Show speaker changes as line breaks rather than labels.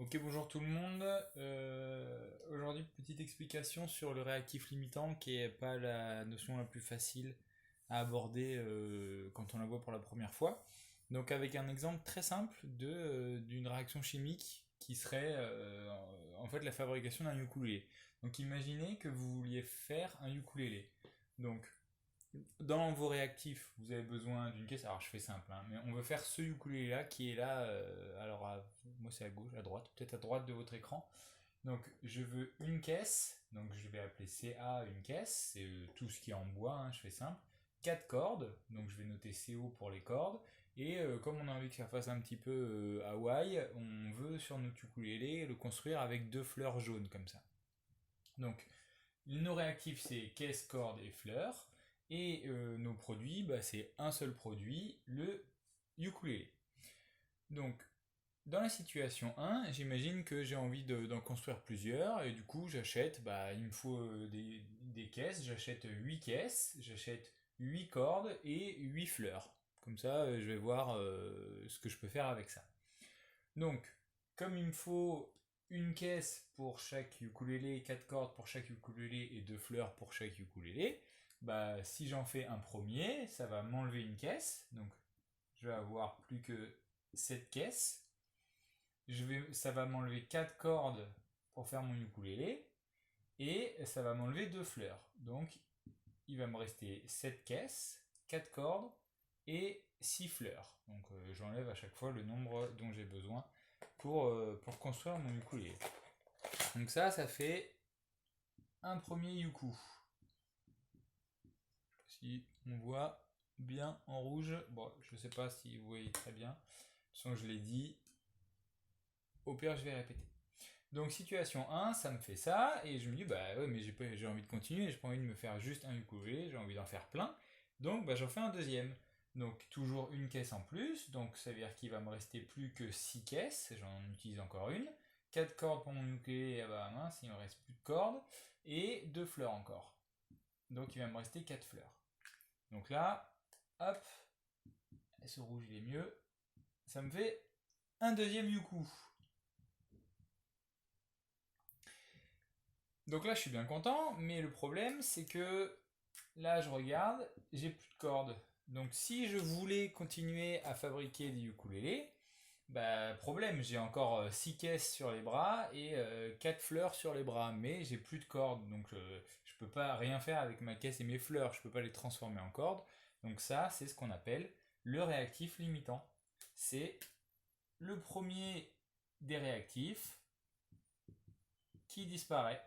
Ok, bonjour tout le monde. Aujourd'hui, petite explication sur le réactif limitant qui est pas la notion la plus facile à aborder quand on la voit pour la première fois. Donc avec un exemple très simple d'une réaction chimique qui serait en fait la fabrication d'un ukulélé. Donc imaginez que vous vouliez faire un ukulélé. Donc dans vos réactifs, vous avez besoin d'une caisse. Alors je fais simple, hein, mais on veut faire ce ukulélé là qui est là. Moi c'est à gauche, à droite, peut-être à droite de votre écran. Donc je veux une caisse. Donc je vais appeler CA une caisse. C'est tout ce qui est en bois. Hein, je fais simple. 4 cordes. Donc je vais noter CO pour les cordes. Et comme on a envie que ça fasse un petit peu Hawaï, on veut sur notre ukulélé le construire avec deux fleurs jaunes comme ça. Donc nos réactifs, c'est caisse, corde et fleurs. Et nos produits, bah, c'est un seul produit, le ukulélé. Donc, dans la situation 1, j'imagine que j'ai envie d'en construire plusieurs. Et du coup, j'achète, bah, il me faut des caisses. J'achète 8 caisses, j'achète 8 cordes et 8 fleurs. Comme ça, je vais voir ce que je peux faire avec ça. Donc, comme il me faut une caisse pour chaque ukulélé, 4 cordes pour chaque ukulélé et 2 fleurs pour chaque ukulélé, bah si j'en fais un premier, ça va m'enlever une caisse. Donc, je vais avoir plus que 7 caisses. Ça va m'enlever 4 cordes pour faire mon ukulélé et ça va m'enlever 2 fleurs. Donc, il va me rester 7 caisses, 4 cordes et 6 fleurs. Donc j'enlève à chaque fois le nombre dont j'ai besoin pour construire mon ukulélé. Donc ça fait un premier yuku. Si on voit bien en rouge, bon, je ne sais pas si vous voyez très bien. De toute façon, je l'ai dit. Au pire, je vais répéter. Donc situation 1, ça me fait ça, et je me dis, bah ouais, mais j'ai envie de continuer, j'ai pas envie de me faire juste un ukulélé, j'ai envie d'en faire plein. Donc bah, j'en fais un deuxième. Donc toujours une caisse en plus, donc ça veut dire qu'il va me rester plus que 6 caisses, j'en utilise encore une. 4 cordes pour mon ukulélé, ah bah mince, il me reste plus de cordes, et 2 fleurs encore. Donc il va me rester 4 fleurs. Donc là, hop, ce rouge il est mieux, ça me fait un deuxième yuku. Donc là, je suis bien content, mais le problème, c'est que là, je regarde, j'ai plus de cordes. Donc si je voulais continuer à fabriquer des ukulélés, bah problème, j'ai encore 6 caisses sur les bras et 4 fleurs sur les bras, mais j'ai plus de cordes, donc je peux pas rien faire avec ma caisse et mes fleurs, je peux pas les transformer en cordes. Donc ça, c'est ce qu'on appelle le réactif limitant. C'est le premier des réactifs qui disparaît.